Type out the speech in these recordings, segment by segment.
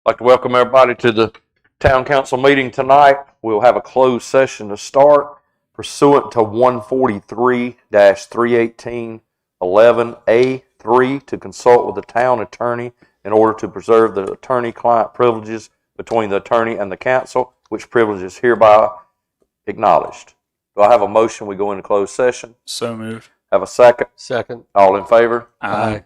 I'd like to welcome everybody to the town council meeting tonight. We'll have a closed session to start pursuant to 143-318-11A3 to consult with the town attorney in order to preserve the attorney-client privileges between the attorney and the council, which privilege is hereby acknowledged. Do I have a motion? We go into closed session. So moved. Have a second? Second. All in favor? Aye.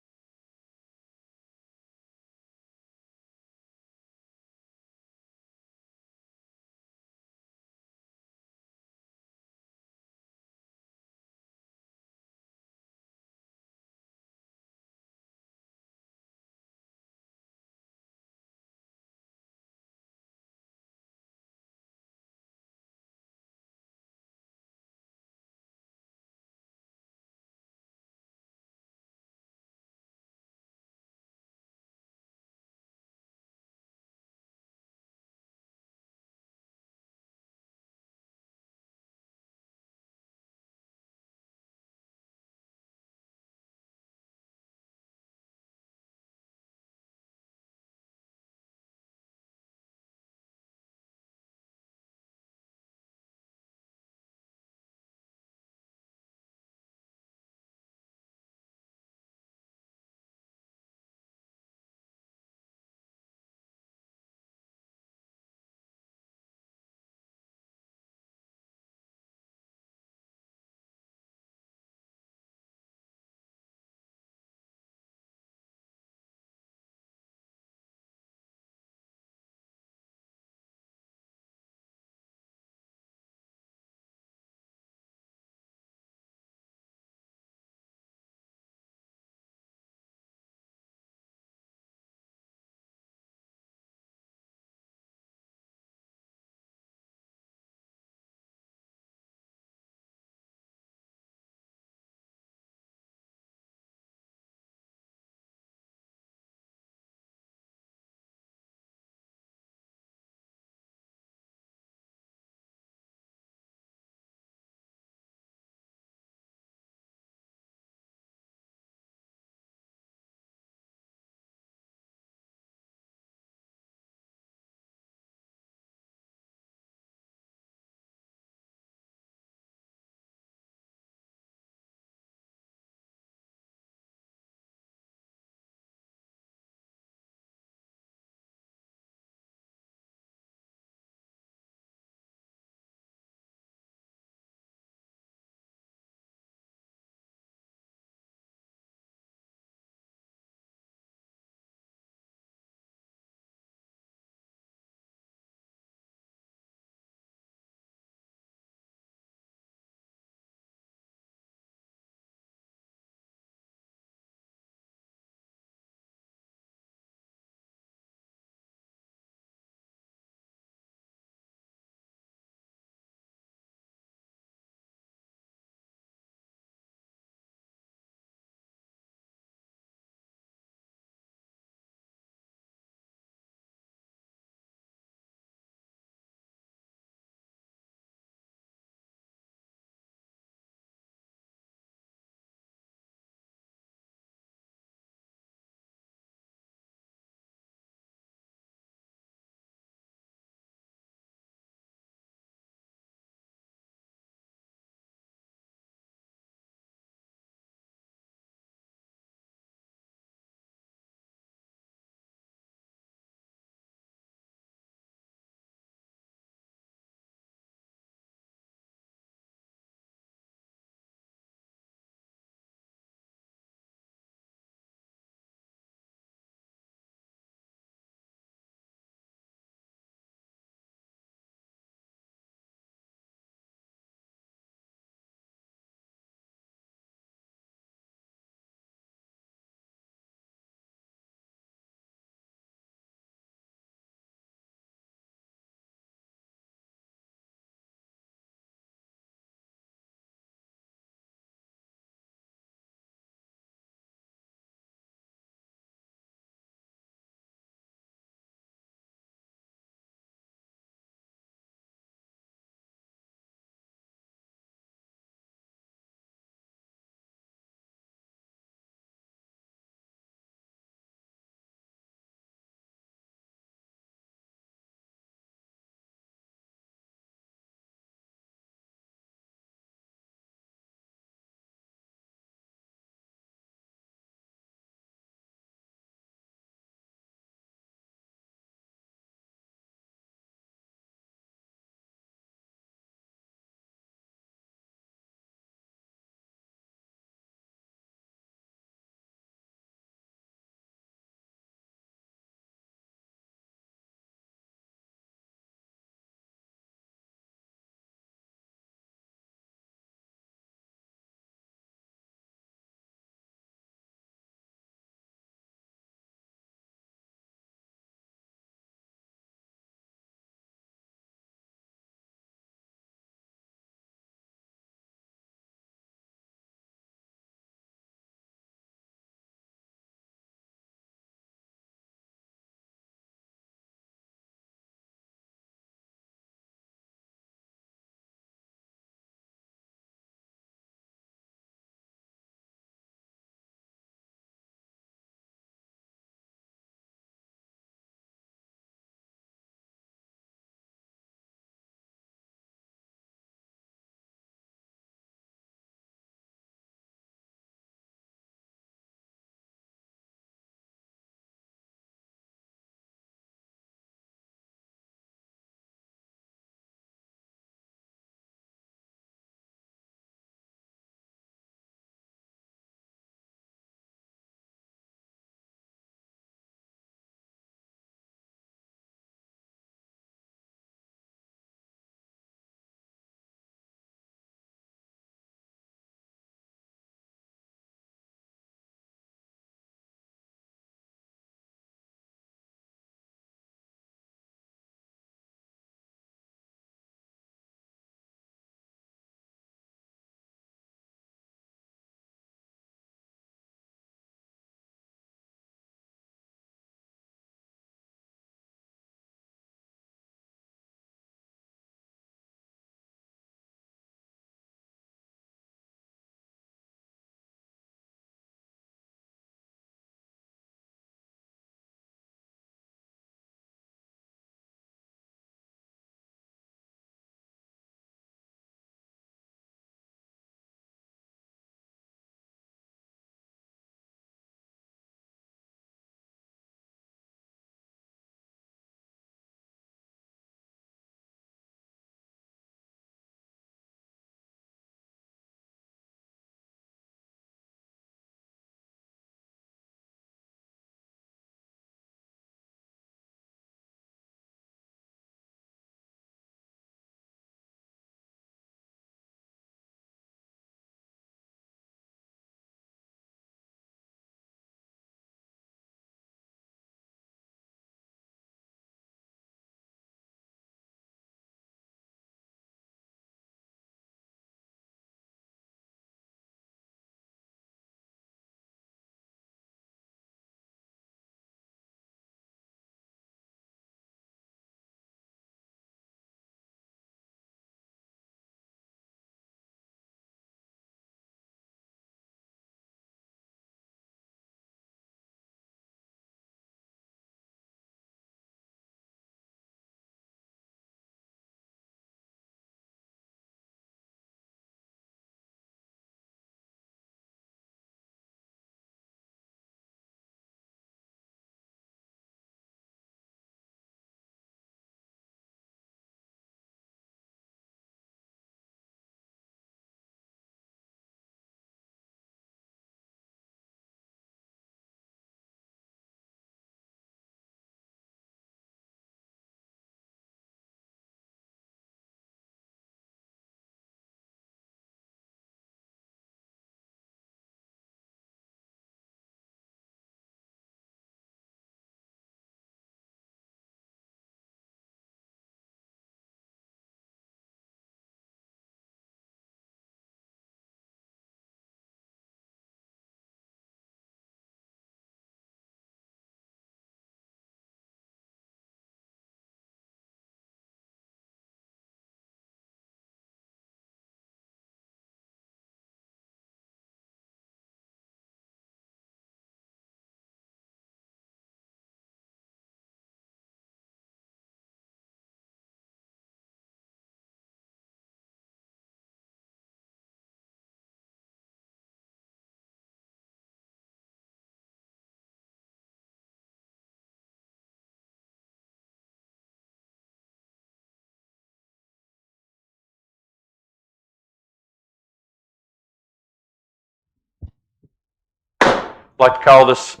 like to call this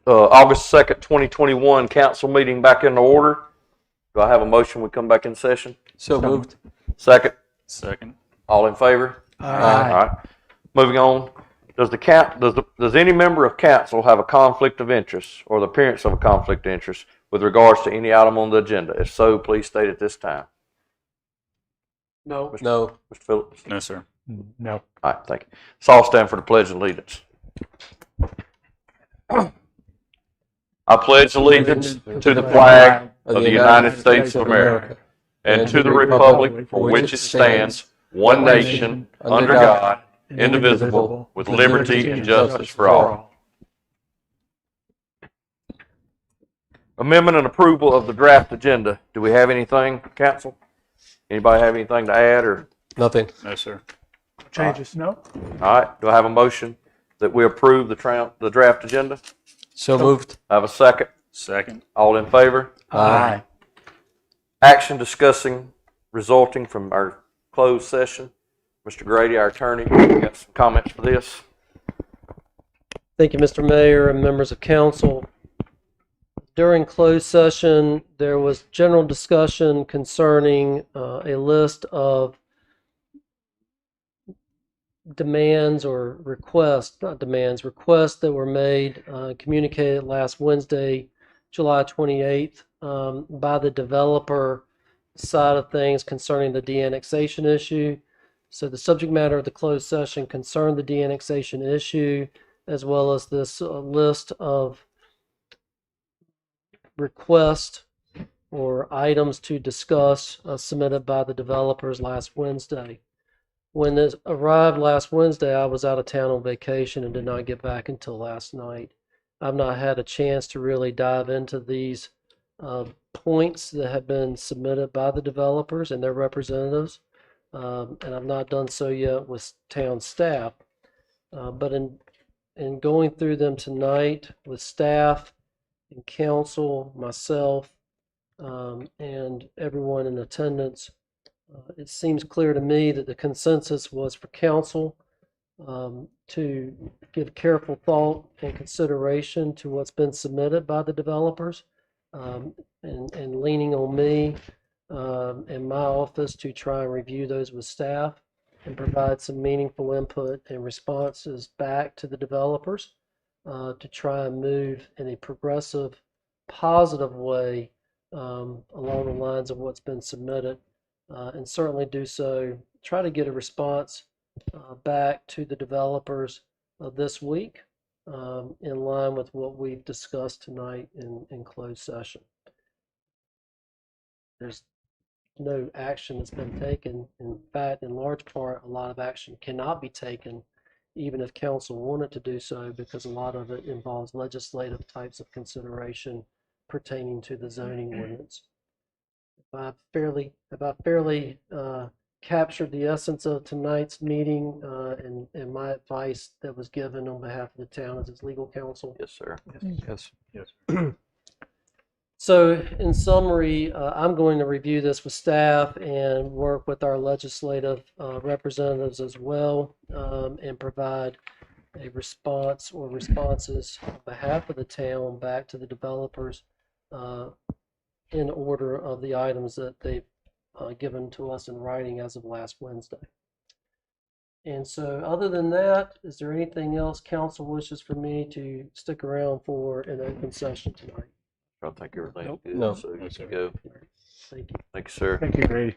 August 2nd, 2021 council meeting back into order. Do I have a motion we come back in session? So moved. Second? Second. All in favor? Aye. All right. Moving on. Does any member of council have a conflict of interest or the appearance of a conflict of interest with regards to any item on the agenda? If so, please state at this time. No. No. Mr. Phillips? No, sir. No. All right, thank you. So I'll stand for the Pledge of Allegiance. I pledge allegiance to the flag of the United States of America and to the republic for which it stands, one nation, under God, indivisible, with liberty and justice for all. Amendment and approval of the draft agenda. Do we have anything, council? Anybody have anything to add or? Nothing. No, sir. Changes? No. All right, do I have a motion that we approve the draft agenda? So moved. I have a second. Second. All in favor? Aye. Action discussing resulting from our closed session. Mr. Grady, our attorney, you got some comments for this? Thank you, Mr. Mayor and members of council. During closed session, there was general discussion concerning a list of demands or requests, not demands, requests that were made, communicated last Wednesday, July 28th, by the developer side of things concerning the de-annexation issue. So the subject matter of the closed session concerned the de-annexation issue, as well as this list of requests or items to discuss submitted by the developers last Wednesday. When this arrived last Wednesday, I was out of town on vacation and did not get back until last night. I've not had a chance to really dive into these points that have been submitted by the developers and their representatives, and I've not done so yet with town staff. But in going through them tonight with staff and council, myself, and everyone in attendance, it seems clear to me that the consensus was for council to give careful thought and consideration to what's been submitted by the developers, and leaning on me and my office to try and review those with staff and provide some meaningful input and responses back to the developers to try and move in a progressive, positive way along the lines of what's been submitted. And certainly do so, try to get a response back to the developers this week in line with what we've discussed tonight in closed session. There's no action that's been taken. In fact, in large part, a lot of action cannot be taken, even if council wanted to do so, because a lot of it involves legislative types of consideration pertaining to the zoning ordinance. Have I fairly captured the essence of tonight's meeting and my advice that was given on behalf of the town as its legal counsel? Yes, sir. Yes. Yes. So in summary, I'm going to review this with staff and work with our legislative representatives as well, and provide a response or responses on behalf of the town back to the developers in order of the items that they've given to us in writing as of last Wednesday. And so other than that, is there anything else council wishes for me to stick around for an open session tonight? I think everything's good. No. So you can go. Thank you. Thank you, sir. Thank you, Grady.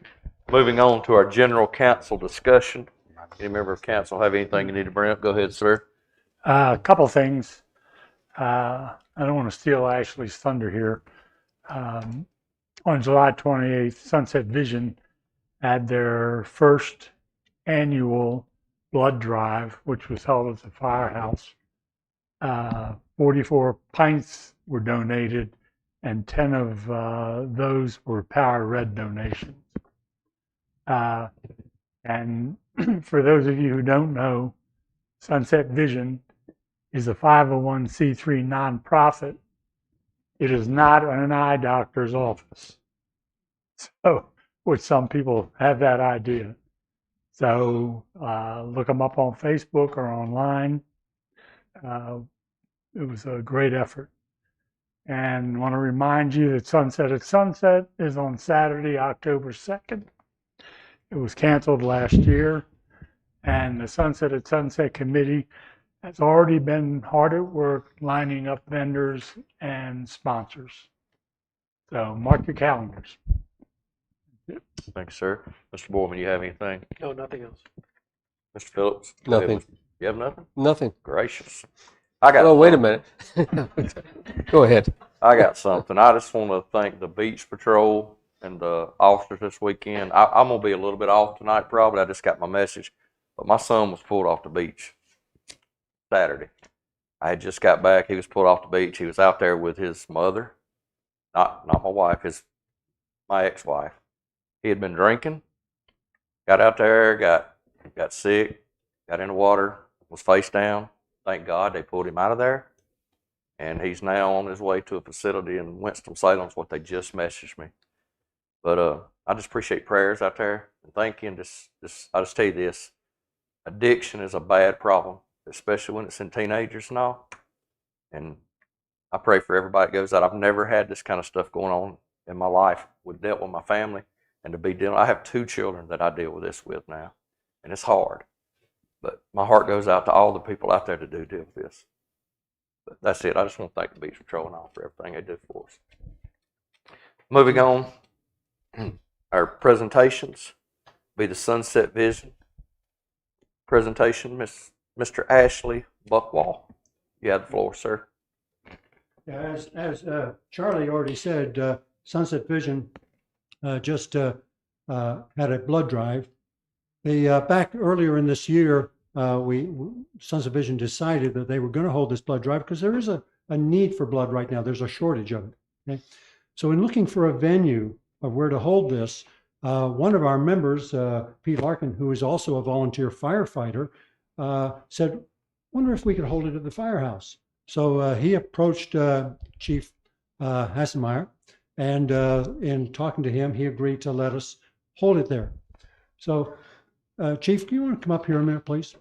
Moving on to our general council discussion. Any member of council have anything you need to bring up? Go ahead, sir. A couple things. I don't want to steal Ashley's thunder here. On July 28th, Sunset Vision had their first annual blood drive, which was held at the firehouse. 44 pints were donated, and 10 of those were Power Red donations. And for those of you who don't know, Sunset Vision is a 501c3 nonprofit. It is not an eye doctor's office. So, which some people have that idea. So look them up on Facebook or online. It was a great effort. And want to remind you that Sunset at Sunset is on Saturday, October 2nd. It was canceled last year, and the Sunset at Sunset Committee has already been hard at work lining up vendors and sponsors. So mark your calendars. Thanks, sir. Mr. Boardman, you have anything? No, nothing else. Mr. Phillips? Nothing. You have nothing? Nothing. Gracious. I got. Oh, wait a minute. Go ahead. I got something. I just want to thank the beach patrol and the officers this weekend. I'm gonna be a little bit off tonight, probably. I just got my message, but my son was pulled off the beach Saturday. I had just got back. He was pulled off the beach. He was out there with his mother, not my wife, my ex-wife. He had been drinking, got out there, got sick, got in the water, was face down. Thank God they pulled him out of there, and he's now on his way to a facility in Winston-Salem. Is what they just messaged me. But I just appreciate prayers out there, and thank you. And I just tell you this: addiction is a bad problem, especially when it's in teenagers and all. And I pray for everybody that goes out. I've never had this kind of stuff going on in my life. We've dealt with my family, and to be dealing. I have 2 children that I deal with this with now, and it's hard. But my heart goes out to all the people out there that do deal with this. But that's it. I just want to thank the Beach Patrol and all for everything they do for us. Moving on, our presentations be the Sunset Vision presentation. Mr. Ashley Buckwall, you have the floor, sir. Yeah, as Charlie already said, Sunset Vision just had a blood drive. Back earlier in this year, Sunset Vision decided that they were going to hold this blood drive because there is a need for blood right now. There's a shortage of it. Okay? So in looking for a venue of where to hold this, one of our members, Pete Larkin, who is also a volunteer firefighter, said, wonder if we could hold it at the firehouse. So he approached Chief Hassenmeyer, and in talking to him, he agreed to let us hold it there. So Chief, do you want to come up here a minute, please?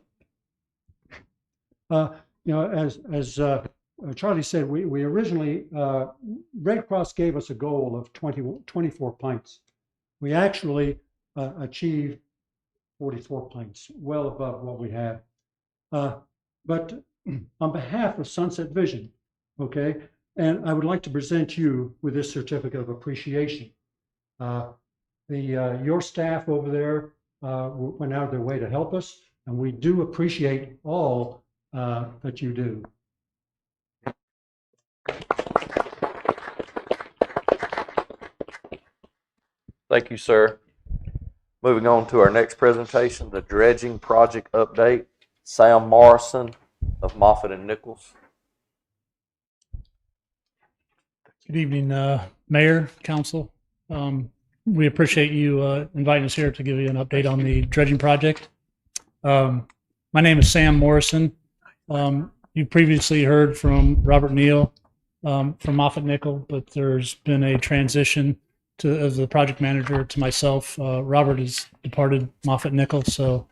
As Charlie said, we originally, Red Cross gave us a goal of 24 pints. We actually achieved 44 pints, well above what we had. But on behalf of Sunset Vision, okay, and I would like to present you with this certificate of appreciation. Your staff over there went out of their way to help us, and we do appreciate all that you do. Thank you, sir. Moving on to our next presentation, the dredging project update. Sam Morrison of Moffett and Nichols. Good evening, Mayor, Council. We appreciate you inviting us here to give you an update on the dredging project. My name is Sam Morrison. You previously heard from Robert Neal from Moffett Nickel, but there's been a transition as the project manager to myself. Robert has departed Moffett Nickel, so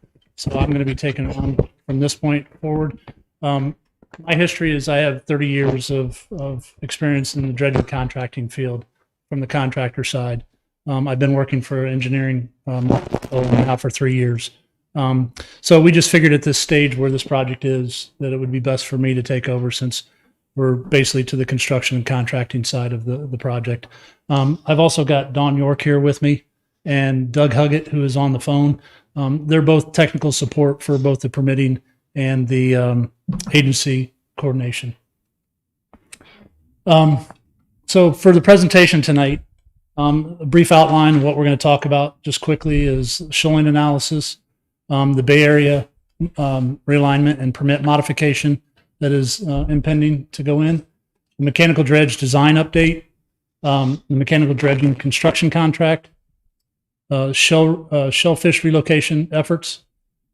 I'm going to be taking it on from this point forward. My history is I have 30 years of experience in the dredging contracting field from the contractor side. I've been working for engineering now for 3 years. So we just figured at this stage where this project is that it would be best for me to take over since we're basically to the construction and contracting side of the project. I've also got Don York here with me and Doug Huggett, who is on the phone. They're both technical support for both the permitting and the agency coordination. So for the presentation tonight, a brief outline of what we're going to talk about just quickly is shoaling analysis, the Bay Area realignment and permit modification that is impending to go in, the mechanical dredge design update, the mechanical dredging construction contract, Shellfish relocation efforts,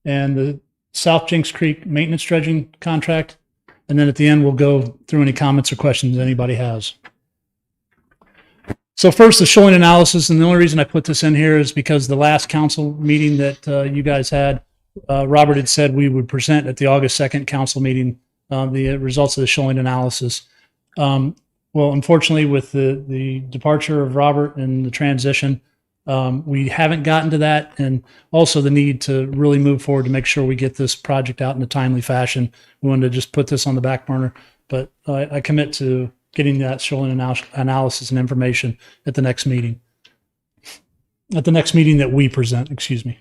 and the South Jinks Creek maintenance dredging contract. And then at the end, we'll go through any comments or questions anybody has. So first, the shoaling analysis, and the only reason I put this in here is because the last council meeting that you guys had, Robert had said we would present at the August 2nd council meeting the results of the shoaling analysis. Well, unfortunately, with the departure of Robert and the transition, we haven't gotten to that, and also the need to really move forward to make sure we get this project out in a timely fashion. We wanted to just put this on the back burner, but I commit to getting that shoaling analysis and information at the next meeting. At the next meeting that we present, excuse me.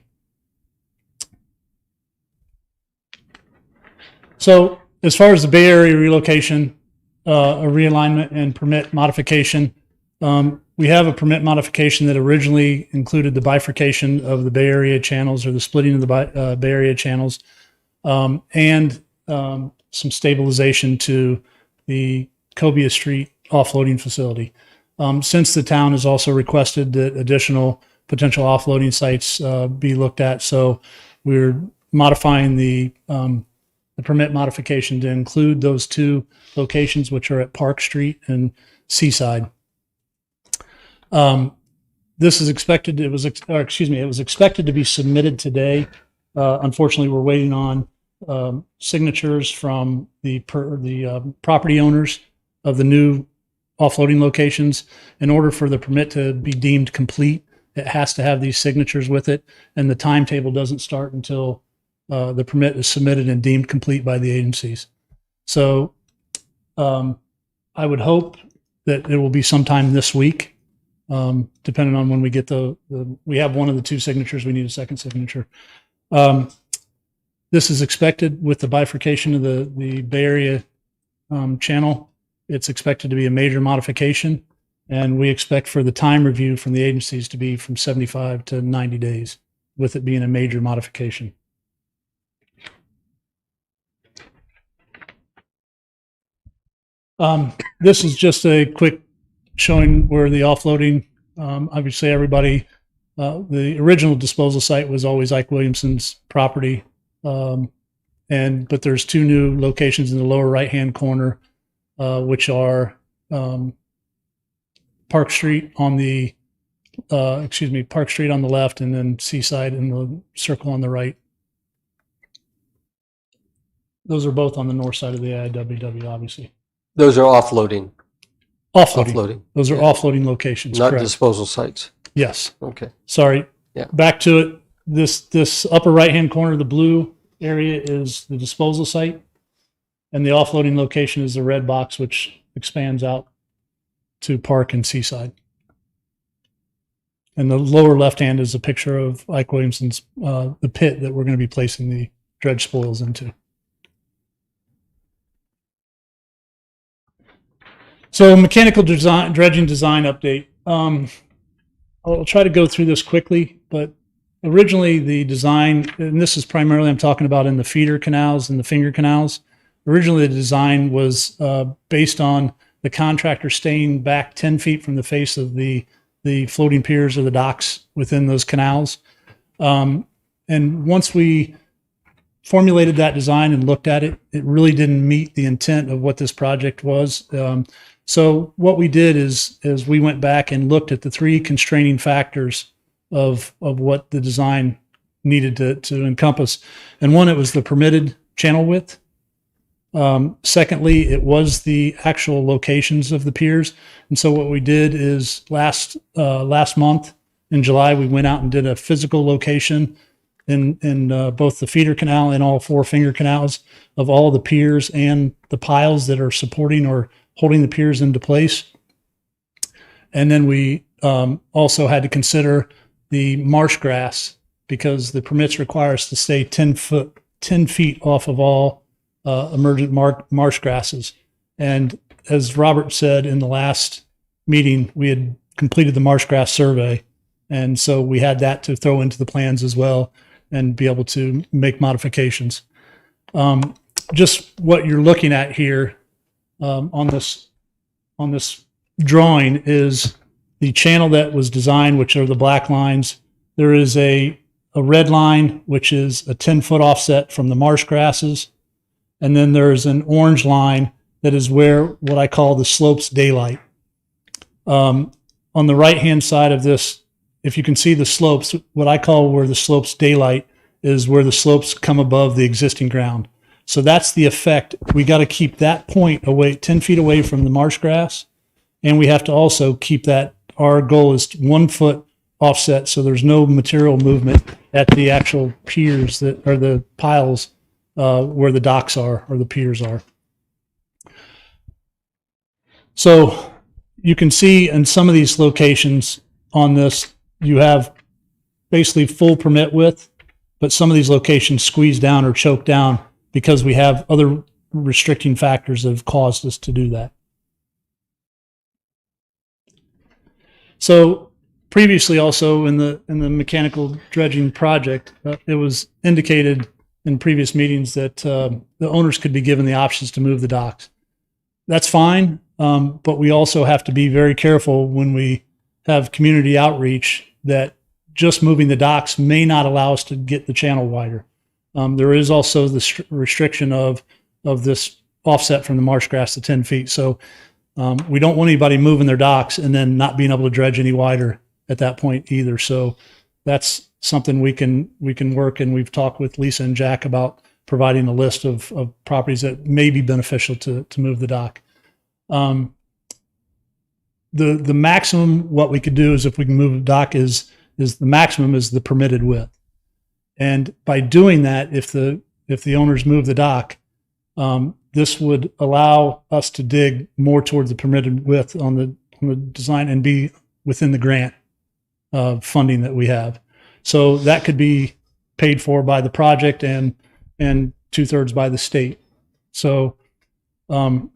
So as far as the Bay Area relocation, a realignment and permit modification, we have a permit modification that originally included the bifurcation of the Bay Area channels, or the splitting of the Bay Area channels, and some stabilization to the Cobia Street offloading facility. Since the town has also requested that additional potential offloading sites be looked at, so we're modifying the permit modification to include those two locations, which are at Park Street and Seaside. This is expected. It was expected to be submitted today. Unfortunately, we're waiting on signatures from the property owners of the new offloading locations. In order for the permit to be deemed complete, it has to have these signatures with it, and the timetable doesn't start until the permit is submitted and deemed complete by the agencies. So I would hope that it will be sometime this week, depending on when we get we have one of the two signatures. We need a second signature. This is expected with the bifurcation of the Bay Area channel. It's expected to be a major modification, and we expect for the time review from the agencies to be from 75 to 90 days, with it being a major modification. This is just a quick showing where the offloading, obviously everybody, the original disposal site was always Ike Williamson's property. But there's two new locations in the lower right-hand corner, which are Park Street on the Park Street on the left, and then Seaside in the circle on the right. Those are both on the north side of the IWW, obviously. Those are offloading. Offloading. Those are offloading locations, not correct. disposal sites. Yes. Okay. Sorry. Yeah. Back to it. This upper right-hand corner, the blue area, is the disposal site, and the offloading location is the red box, which expands out to Park and Seaside. And the lower left-hand is a picture of Ike Williamson's, the pit that we're going to be placing the dredge spoils into. So mechanical design, dredging design update. I'll try to go through this quickly, but originally the design, and this is primarily I'm talking about in the feeder canals and the finger canals. Originally the design was based on the contractor staying back 10 feet from the face of the floating piers or the docks within those canals. And once we formulated that design and looked at it, it really didn't meet the intent of what this project was. So what we did is we went back and looked at the three constraining factors of what the design needed to encompass. And one, it was the permitted channel width. Secondly, it was the actual locations of the piers. And so what we did is last month in July, we went out and did a physical location in both the feeder canal and all four finger canals of all the piers and the piles that are supporting or holding the piers into place. And then we also had to consider the marsh grass, because the permits require us to stay 10 feet off of all emergent marsh grasses. And as Robert said in the last meeting, we had completed the marsh grass survey. And so we had that to throw into the plans as well and be able to make modifications. Just what you're looking at here on this drawing is the channel that was designed, which are the black lines. There is a red line, which is a 10-foot offset from the marsh grasses. And then there's an orange line that is where what I call the slopes daylight. On the right-hand side of this, if you can see the slopes, what I call where the slopes daylight is where the slopes come above the existing ground. So that's the effect. We got to keep that point away, 10 feet away from the marsh grass. And we have to also keep that, our goal is 1 foot offset, so there's no material movement at the actual piers that are the piles where the docks are or the piers are. So you can see in some of these locations on this, you have basically full permit width, but some of these locations squeeze down or choke down because we have other restricting factors that have caused us to do that. So previously also in the mechanical dredging project, it was indicated in previous meetings that the owners could be given the options to move the docks. That's fine, but we also have to be very careful when we have community outreach that just moving the docks may not allow us to get the channel wider. There is also the restriction of this offset from the marsh grass to 10 feet. So we don't want anybody moving their docks and then not being able to dredge any wider at that point either. So that's something we can work, and we've talked with Lisa and Jack about providing a list of properties that may be beneficial to move the dock. The maximum what we could do is if we can move the dock is the maximum is the permitted width. And by doing that, if the owners move the dock, this would allow us to dig more towards the permitted width on the design and be within the grant funding that we have. So that could be paid for by the project and 2/3 by the state. So, but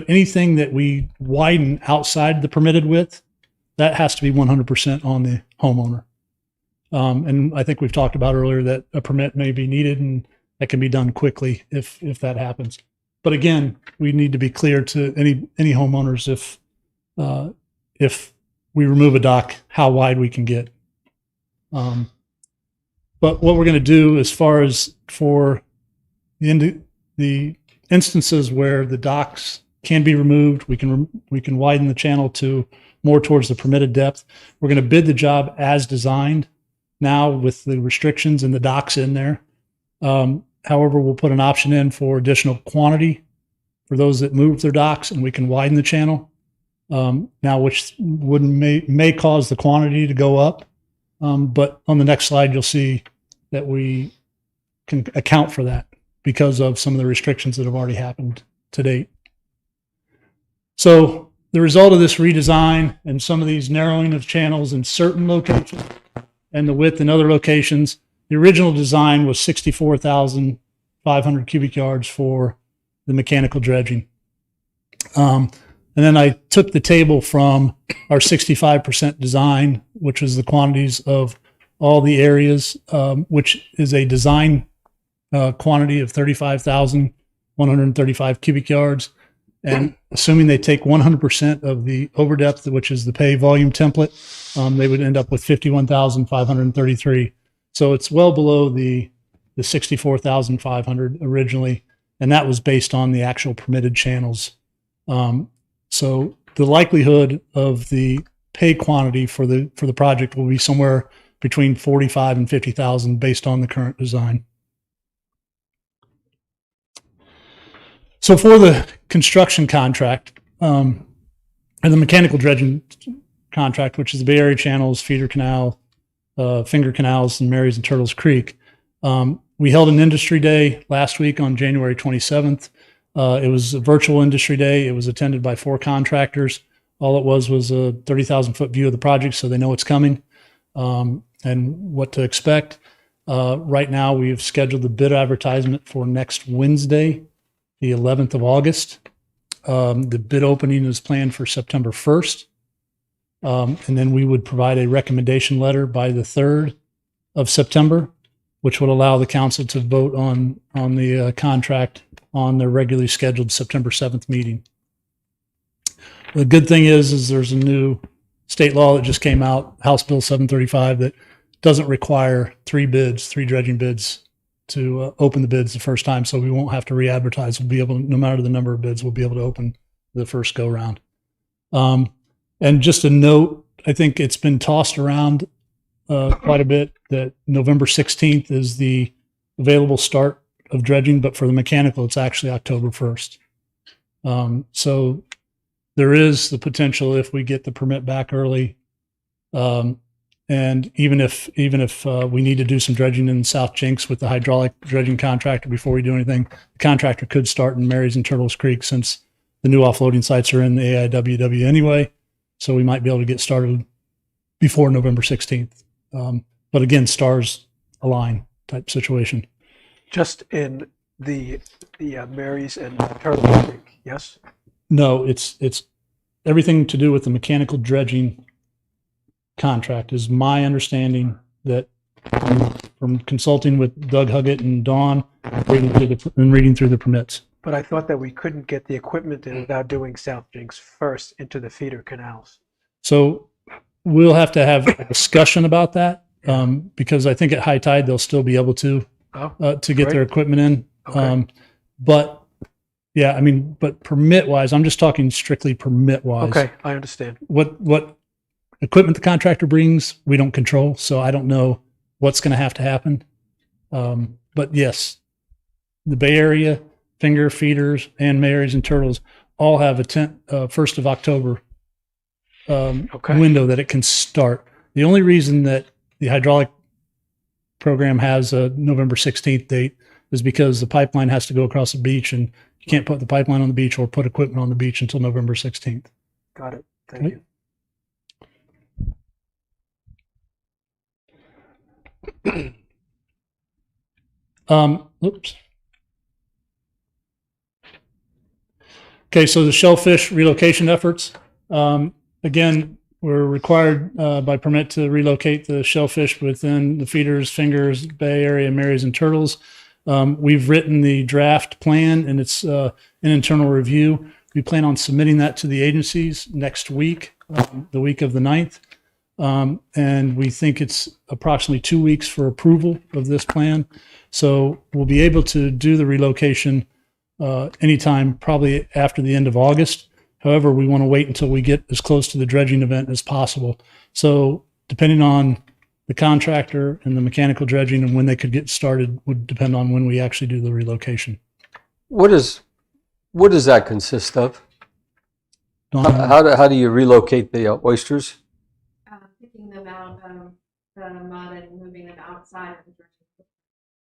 anything that we widen outside the permitted width, that has to be 100% on the homeowner. And I think we've talked about earlier that a permit may be needed, and that can be done quickly if that happens. But again, we need to be clear to any homeowners if we remove a dock, how wide we can get. But what we're going to do as far as for the instances where the docks can be removed, we can widen the channel to more towards the permitted depth. We're going to bid the job as designed now with the restrictions and the docks in there. However, we'll put an option in for additional quantity for those that move their docks, and we can widen the channel. Now, which may cause the quantity to go up. But on the next slide, you'll see that we can account for that because of some of the restrictions that have already happened to date. So the result of this redesign and some of these narrowing of channels in certain locations and the width in other locations, the original design was 64,500 cubic yards for the mechanical dredging. And then I took the table from our 65% design, which was the quantities of all the areas, which is a design quantity of 35,135 cubic yards. And assuming they take 100% of the overdepth, which is the pay volume template, they would end up with 51,533. So it's well below the 64,500 originally, and that was based on the actual permitted channels. So the likelihood of the pay quantity for the project will be somewhere between 45 and 50,000 based on the current design. So for the construction contract and the mechanical dredging contract, which is the Bay Area Channels, Feeder Canal, Finger Canals, and Marys and Turtles Creek, we held an industry day last week on January 27th. It was a virtual industry day. It was attended by 4 contractors. All it was a 30,000-foot view of the project, so they know it's coming and what to expect. Right now, we've scheduled the bid advertisement for next Wednesday, the 11th of August. The bid opening is planned for September 1st. And then we would provide a recommendation letter by the 3rd of September, which would allow the council to vote on the contract on their regularly scheduled September 7th meeting. The good thing is there's a new state law that just came out, House Bill 735, that doesn't require 3 dredging bids to open the bids the first time. So we won't have to re-advertise. We'll be able, no matter the number of bids, we'll be able to open the first go round. And just a note, I think it's been tossed around quite a bit that November 16th is the available start of dredging, but for the mechanical, it's actually October 1st. So there is the potential if we get the permit back early. And even if we need to do some dredging in South Jinks with the hydraulic dredging contractor before we do anything, the contractor could start in Marys and Turtles Creek since the new offloading sites are in the AIWW anyway. So we might be able to get started before November 16th. But again, stars align type situation. Just in the Marys and Turtle Creek, yes? No, it's everything to do with the mechanical dredging contract is my understanding that from consulting with Doug Huggett and Dawn and reading through the permits. But I thought that we couldn't get the equipment in without doing South Jinks first into the feeder canals. So we'll have to have a discussion about that because I think at high tide they'll still be able to get great. their equipment in. Okay. But yeah, I mean, but permit wise, I'm just talking strictly permit wise. Okay, I understand. What equipment the contractor brings, we don't control. So I don't know what's going to happen. But yes, the Bay Area finger feeders and Marys and Turtles all have a 1st of October window that it can start. The only reason that the hydraulic program has a November 16th date is because the pipeline has to go across the beach, and you can't put the pipeline on the beach or put equipment on the beach until November 16th. Got it. Thank you. Oops. Okay, so the Shellfish relocation efforts. Again, we're required by permit to relocate the shellfish within the feeders, fingers, Bay Area, Marys, and Turtles. We've written the draft plan, and it's an internal review. We plan on submitting that to the agencies next week, the week of the 9th. And we think it's approximately 2 weeks for approval of this plan. So we'll be able to do the relocation anytime, probably after the end of August. However, we want to wait until we get as close to the dredging event as possible. So depending on the contractor and the mechanical dredging and when they could get started would depend on when we actually do the relocation. What does that consist of? Dawn? How do you relocate the oysters? Picking them out of the mud and moving them outside of the dredging.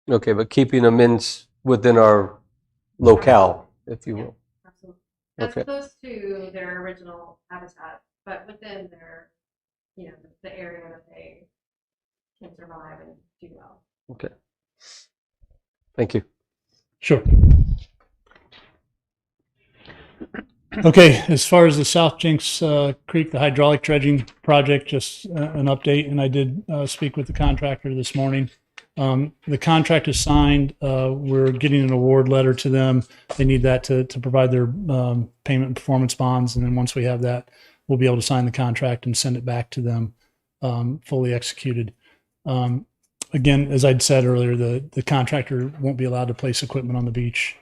Okay, but keeping them within our locale, if you will. Absolutely. As Okay. opposed to their original habitat, but within their, the area that they can survive and do well. Okay. Thank you. Sure. Okay, as far as the South Jinks Creek, the hydraulic dredging project, just an update, and I did speak with the contractor this morning. The contract is signed. We're getting an award letter to them. They need that to provide their payment and performance bonds, and then once we have that, we'll be able to sign the contract and send it back to them fully executed. Again, as I'd said earlier, the contractor won't be allowed to place equipment on the beach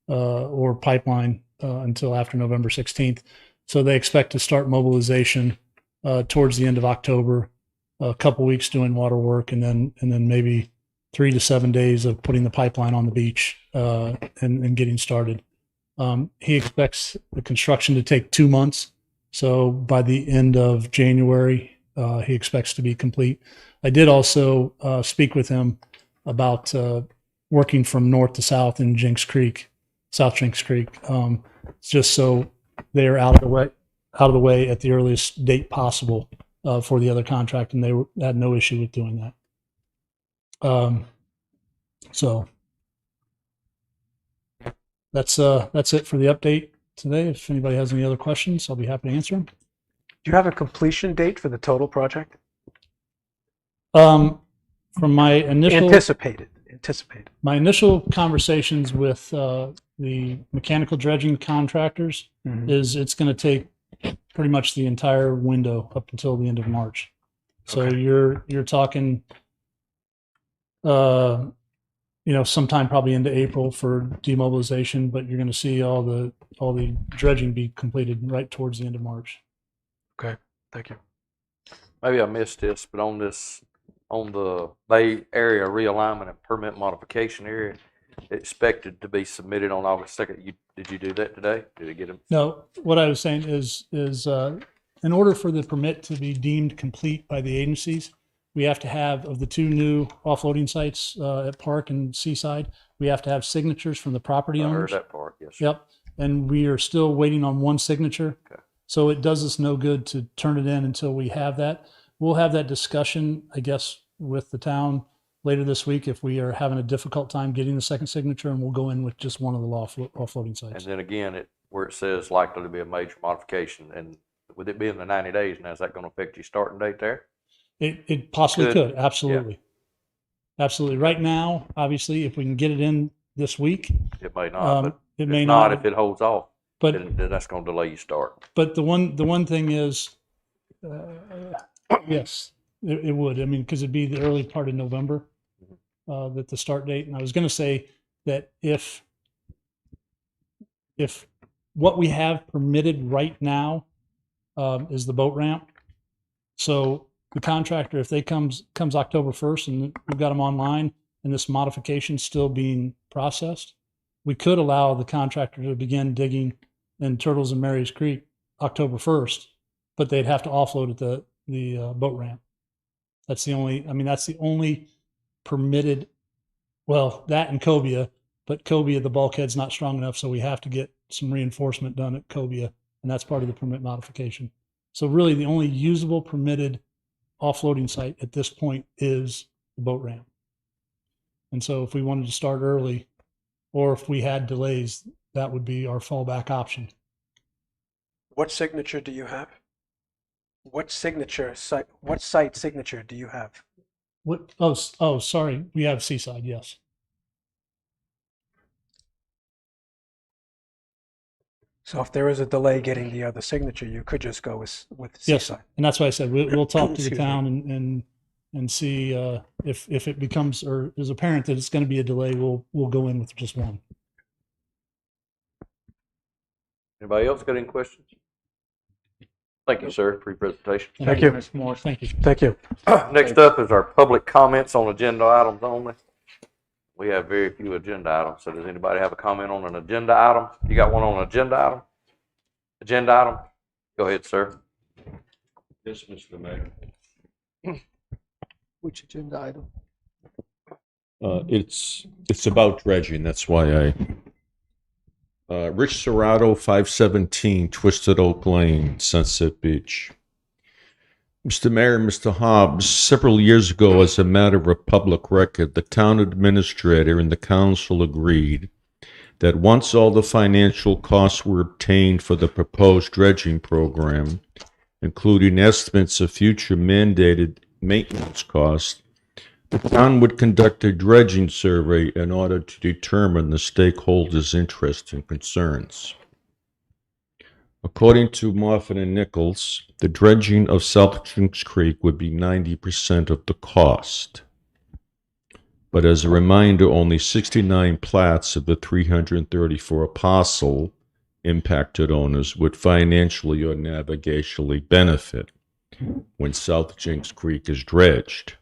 or pipeline until after November 16th. So they expect to start mobilization towards the end of October, a couple weeks doing water work, and then maybe 3 to 7 days of putting the pipeline on the beach and getting started. He expects the construction to take 2 months. So by the end of January, he expects to be complete. I did also speak with him about working from north to south in South Jinks Creek, just so they're out of the way at the earliest date possible for the other contract, and they had no issue with doing that. So that's it for the update today. If anybody has any other questions, I'll be happy to answer them. Do you have a completion date for the total project? From my initial Anticipated. my initial conversations with the mechanical dredging contractors is it's going to take pretty much the entire window up until the end of March. So Okay. you're talking, sometime probably into April for demobilization, but you're going to see all the dredging be completed right towards the end of March. Okay, thank you. Maybe I missed this, but on the Bay Area realignment and permit modification area, expected to be submitted on August 2nd. Did you do that today? Did it get them? No, what I was saying is in order for the permit to be deemed complete by the agencies, we have to have, of the two new offloading sites at Park and Seaside, we have to have signatures from the property I heard owners. that part, yes. Sir. Yep. And we are still waiting on one signature. Okay. So it does us no good to turn it in until we have that. We'll have that discussion, I guess, with the town later this week if we are having a difficult time getting the second signature, and we'll go in with just one of the offloading And sites. then again, where it says likely to be a major modification, and with it being the 90 days, now is that going to affect your starting date there? It possibly Could. could. Absolutely. Absolutely. Right now, obviously, if we can get it in this week, It may not, but it if may not, not. if it holds off, But then that's going to delay your start. But the one thing is, yes, it would. I mean, because it'd be the early part of November that the start date. And I was going to say that if what we have permitted right now is the boat ramp, so the contractor, if they comes October 1st and we've got them online and this modification still being processed, we could allow the contractor to begin digging in Turtles and Mary's Creek October 1st, but they'd have to offload at the boat ramp. That's the only permitted, well, that and cobia, but cobia, the bulkhead's not strong enough, so we have to get some reinforcement done at cobia, and that's part of the permit modification. So really the only usable permitted offloading site at this point is the boat ramp. And so if we wanted to start early, or if we had delays, that would be our fallback option. What signature do you have? What site signature do you have? What? Oh, sorry. We have Seaside. Yes. So if there is a delay getting the other signature, you could just go with Yes. Seaside. And that's why I said we'll talk to the Excuse town and see if it becomes or is apparent that it's going to be a delay. We'll go in with just one. Anybody else got any questions? Thank you, sir, for your presentation. Thank you, Ms. Morris. Thank you. Thank you. Next up is our public comments on agenda items only. We have very few agenda items, so does anybody have a comment on an agenda item? You got one on an agenda item? Agenda item? Go ahead, sir. Yes, Mr. Mayor. Which agenda item? It's about dredging. That's why Rich Serrato, 517 Twisted Oak Lane, Sunset Beach. Mr. Mayor, Mr. Hobbs, several years ago, as a matter of public record, the town administrator and the council agreed that once all the financial costs were obtained for the proposed dredging program, including estimates of future mandated maintenance costs, the town would conduct a dredging survey in order to determine the stakeholders' interests and concerns. According to Moffett and Nichols, the dredging of South Jinks Creek would be 90% of the cost. But as a reminder, only 69 plats of the 334 parcel impacted owners would financially or navigationally benefit when South Jinks Creek is dredged.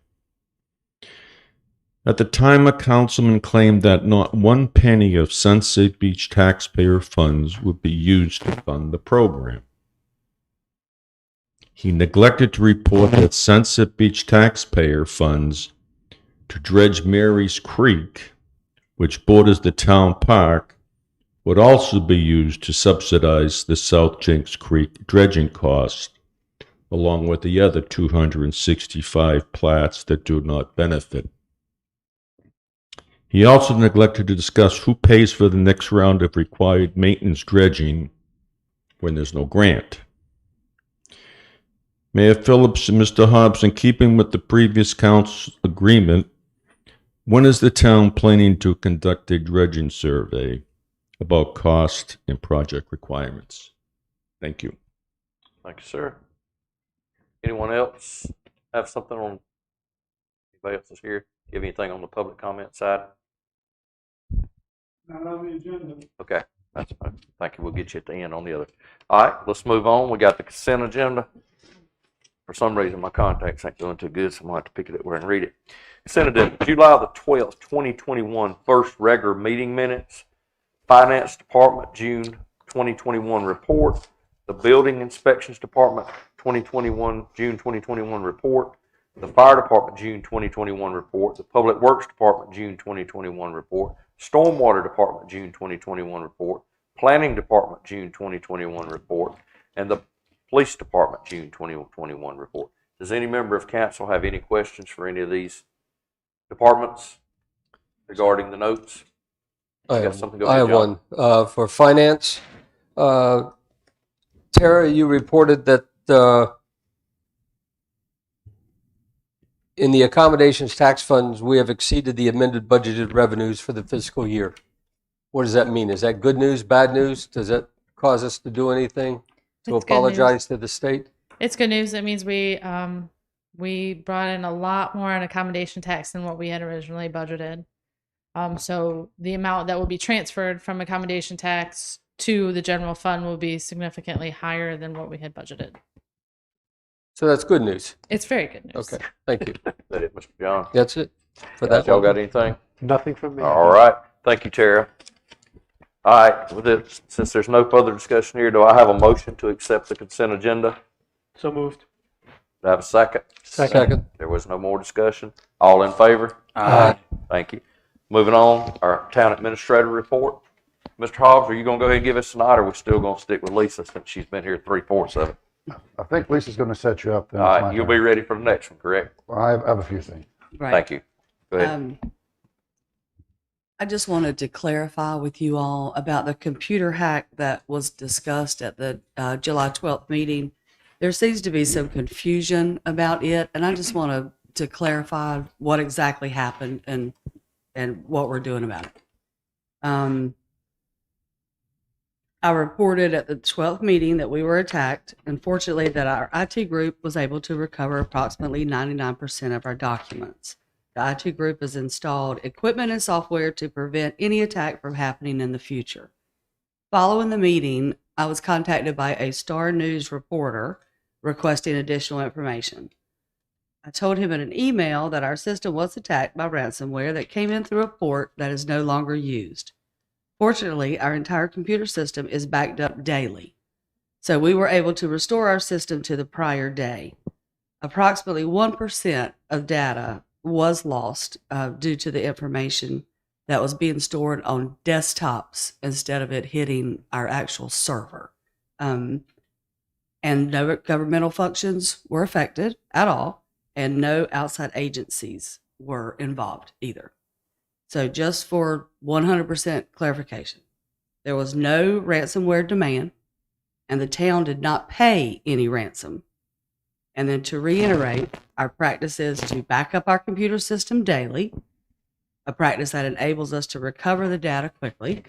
At the time, a councilman claimed that not one penny of Sunset Beach taxpayer funds would be used to fund the program. He neglected to report that Sunset Beach taxpayer funds to dredge Mary's Creek, which borders the town park, would also be used to subsidize the South Jinks Creek dredging cost, along with the other 265 plats that do not benefit. He also neglected to discuss who pays for the next round of required maintenance dredging when there's no grant. Mayor Phillips and Mr. Hobbs, in keeping with the previous council agreement, when is the town planning to conduct a dredging survey about cost and project requirements? Thank you. Thank you, sir. Anyone else have something on? Anybody else is here? Do you have anything on the public comment side? Not on the agenda. Okay, that's fine. Thank you. We'll get you at the end on the other. All right, let's move on. We got the consent agenda. For some reason, my contacts ain't doing too good, so I'm going to have to pick it up and read it. Consent agenda, July the 12th, 2021, first regular meeting minutes. Finance Department, June 2021 report. The Building Inspections Department, 2021, June 2021 report. The Fire Department, June 2021 report. The Public Works Department, June 2021 report. Stormwater Department, June 2021 report. Planning Department, June 2021 report. And the Police Department, June 2021 report. Does any member of council have any questions for any of these departments regarding the notes? I You got have, something? Go I ahead, have John. one. For finance, Tara, you reported that in the accommodations tax funds, we have exceeded the amended budgeted revenues for the fiscal year. What does that mean? Is that good news, bad news? Does that cause us to do anything? To It's good news. apologize to the state? It's good news. It means we brought in a lot more in accommodation tax than what we had originally budgeted. So the amount that will be transferred from accommodation tax to the general fund will be significantly higher than what we had budgeted. So that's good news. It's very good news. Okay, thank you. Is that it, Mr. John? That's it for Guys, that y'all one. got anything? Nothing from me. All right. Thank you, Tara. All right. With it, since there's no further discussion here, do I have a motion to accept the consent agenda? So moved. Do I have a second? Second. There was no more discussion. All in favor? Aye. Thank you. Moving on, our town administrator report. Mr. Hobbs, are you going to go ahead and give us tonight, or are we still going to stick with Lisa since she's been here 3/4 of it? I think Lisa's going to set you up. Then All it's right. my You'll turn. be ready for the next one, correct? Well, I have a few things. Right. Thank you. Go ahead. I just wanted to clarify with you all about the computer hack that was discussed at the July 12th meeting. There seems to be some confusion about it, and I just wanted to clarify what exactly happened and what we're doing about it. I reported at the 12th meeting that we were attacked, and fortunately that our IT group was able to recover approximately 99% of our documents. The IT group has installed equipment and software to prevent any attack from happening in the future. Following the meeting, I was contacted by a Star News reporter requesting additional information. I told him in an email that our system was attacked by ransomware that came in through a port that is no longer used. Fortunately, our entire computer system is backed up daily, so we were able to restore our system to the prior day. Approximately 1% of data was lost due to the information that was being stored on desktops instead of it hitting our actual server. And no governmental functions were affected at all, and no outside agencies were involved either. So just for 100% clarification, there was no ransomware demand, and the town did not pay any ransom. And then to reiterate, our practice is to back up our computer system daily, a practice that enables us to recover the data quickly.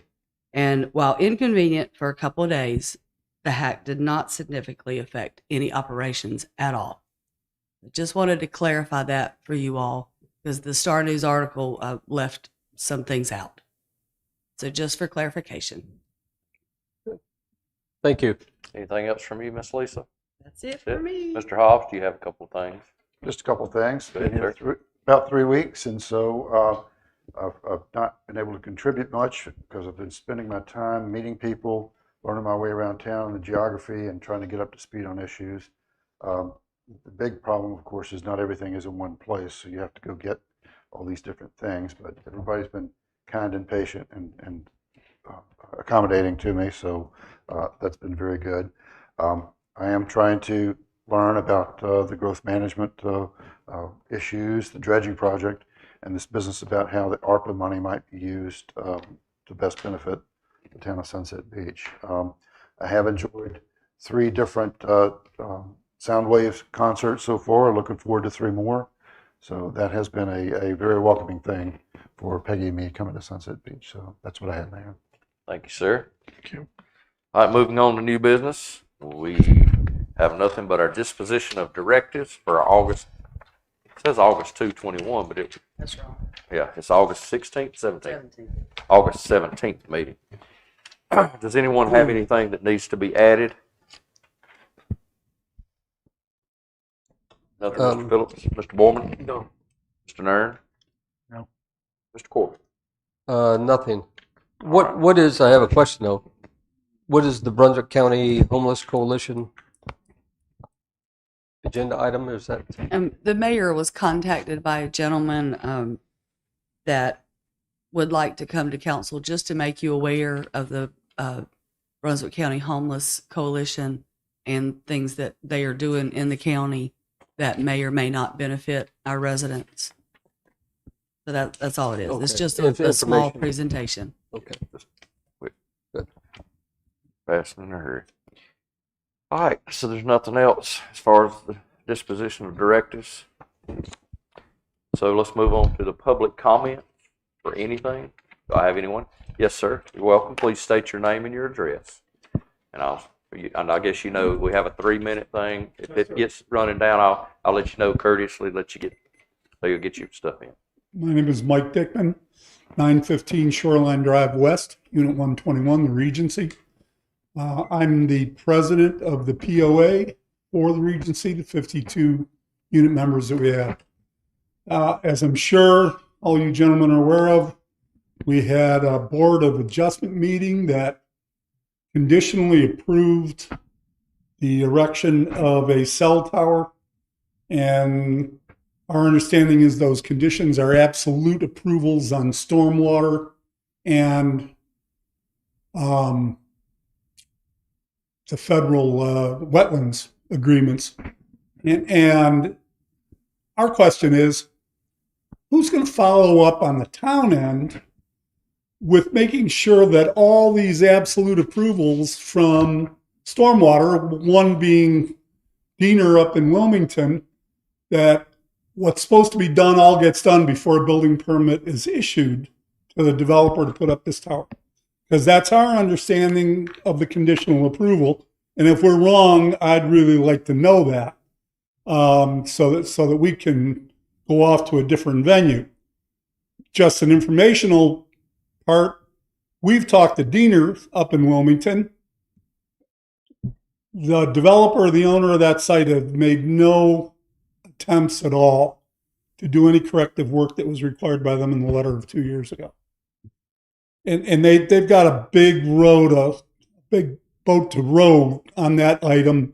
And while inconvenient for a couple of days, the hack did not significantly affect any operations at all. I just wanted to clarify that for you all, because the Star News article left some things out. So just for clarification. Thank you. Anything else from you, Miss Lisa? That's it for me. Mr. Hobbs, do you have a couple of things? Just a couple of things. Go ahead, Been here sir. about 3 weeks, and so I've not been able to contribute much because I've been spending my time meeting people, learning my way around town, the geography, and trying to get up to speed on issues. The big problem, of course, is not everything is in one place, so you have to go get all these different things. But everybody's been kind and patient and accommodating to me, so that's been very good. I am trying to learn about the growth management issues, the dredging project, and this business about how the ARPA money might be used to best benefit the town of Sunset Beach. I have enjoyed 3 different sound waves concerts so far. Looking forward to 3 more. So that has been a very welcoming thing for Peggy and me coming to Sunset Beach. So that's what I have, Mayor. Thank you, sir. Thank you. All right, moving on to new business. We have nothing but our disposition of directives for our August, it says August 2/21, but That's wrong. yeah, it's August 16th, 17th, 17. August 17th meeting. Does anyone have anything that needs to be added? Nothing, Mr. Phillips? Mr. Borman? No. Mr. Nern? No. Mr. Corbett? Nothing. What is, I have a question though. What is the Brunswick County Homeless Coalition agenda item? Is that? The mayor was contacted by a gentleman that would like to come to council just to make you aware of the Brunswick County Homeless Coalition and things that they are doing in the county that may or may not benefit our residents. So that's all it is. It's Okay. just a small Information. presentation. Okay. Good. Passing in a hurry. All right, so there's nothing else as far as the disposition of directives. So let's move on to the public comment for anything. Do I have anyone? Yes, sir. You're welcome. Please state your name and your address. And I guess you know we have a 3-minute thing. If it gets running down, I'll let you know courteously. So you'll get your stuff in. My name is Mike Dickman, 915 Shoreline Drive West, Unit 121, the Regency. I'm the president of the POA for the Regency, the 52 unit members that we have. As I'm sure all you gentlemen are aware of, we had a Board of Adjustment meeting that conditionally approved the erection of a cell tower, and our understanding is those conditions are absolute approvals on stormwater and the federal wetlands agreements. And our question is, who's going to follow up on the town end with making sure that all these absolute approvals from stormwater, one being Diener up in Wilmington, that what's supposed to be done all gets done before a building permit is issued to the developer to put up this tower? Because that's our understanding of the conditional approval. And if we're wrong, I'd really like to know that, so that we can go off to a different venue. Just an informational part, we've talked to Diener up in Wilmington. The developer, the owner of that site, have made no attempts at all to do any corrective work that was required by them in the letter of 2 years ago. And they've got a big boat to row on that item,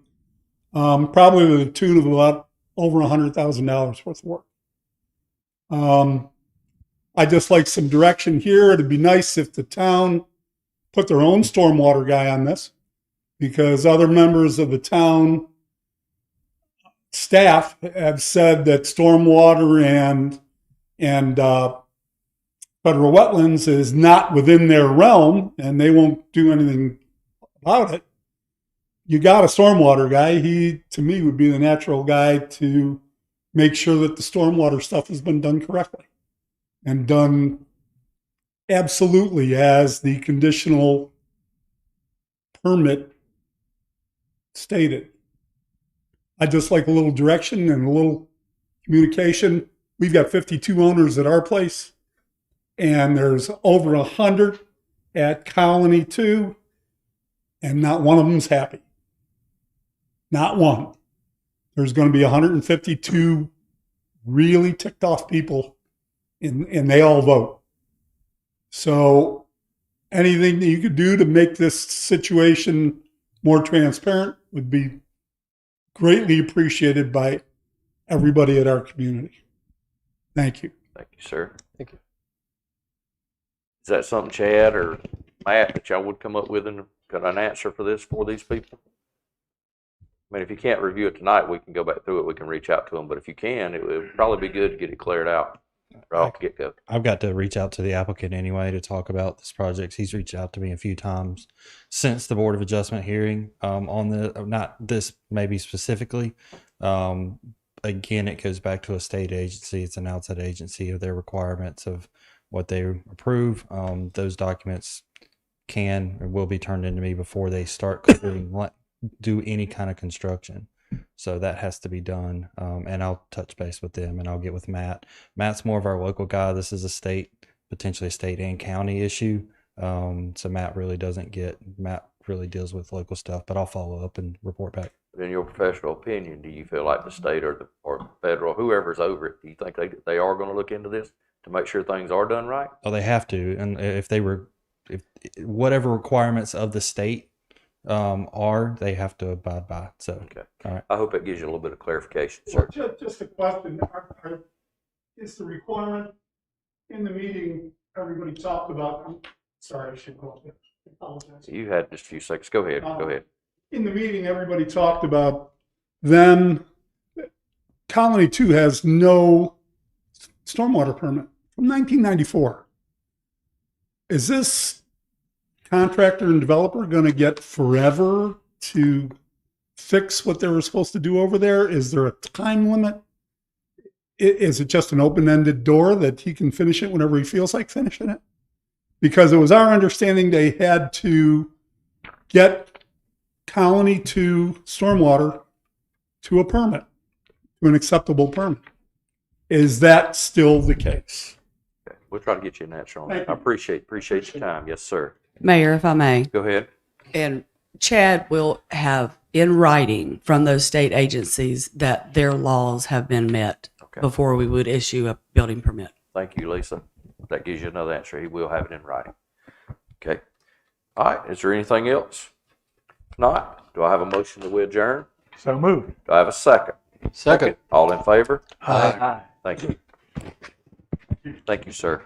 probably to the tune of about over $100,000 worth of work. I'd just like some direction here. It'd be nice if the town put their own stormwater guy on this, because other members of the town staff have said that stormwater and federal wetlands is not within their realm and they won't do anything about it. You got a stormwater guy. He, to me, would be the natural guy to make sure that the stormwater stuff has been done correctly and done absolutely as the conditional permit stated. I'd just like a little direction and a little communication. We've got 52 owners at our place, and there's over 100 at Colony 2, and not one of them's happy. Not one. There's going to be 152 really ticked off people, and they all vote. So anything that you could do to make this situation more transparent would be greatly appreciated by everybody at our community. Thank you. Thank you, sir. Thank you. Is that something, Chad or Matt, that y'all would come up with and got an answer for this for these people? I mean, if you can't review it tonight, we can go back through it. We can reach out to them. But if you can, it would probably be good to get it cleared out right off the get-go. I've got to reach out to the applicant anyway to talk about this project. He's reached out to me a few times since the Board of Adjustment hearing on the, not this maybe specifically. Again, it goes back to a state agency. It's an outside agency of their requirements of what they approve. Those documents can or will be turned into me before they start do any kind of construction. So that has to be done. And I'll touch base with them and I'll get with Matt. Matt's more of our local guy. This is a state, potentially a state and county issue. So Matt really deals with local stuff, but I'll follow up and report back. In your professional opinion, do you feel like the state or federal, whoever's over it, do you think they are going to look into this to make sure things are done right? Oh, they have to, and if whatever requirements of the state they have to abide by. So, Okay. All right. I hope it gives you a little bit of clarification, sir. Just a question. Is the requirement in the meeting everybody talked about? I'm sorry, I should apologize. You had just a few seconds. Go ahead. Go ahead. In the meeting, everybody talked about them. Colony 2 has no stormwater permit from 1994. Is this contractor and developer going to get forever to fix what they were supposed to do over there? Is there a time limit? Is it just an open-ended door that he can finish it whenever he feels like finishing it? Because it was our understanding they had to get Colony 2 stormwater to a permit, to an acceptable permit. Is that still the case? Okay. We'll try to get you an answer on that. I appreciate your time. Yes, sir. Mayor, if I may. Go ahead. And Chad will have in writing from those state agencies that their laws have been met before we would issue a building permit. Thank you, Lisa. That gives you another answer. He will have it in writing. Okay. All right. Is there anything else? If not, do I have a motion that we adjourn? So moved. Do I have a second? Second. All in favor? Aye. Thank you. Thank you, sir.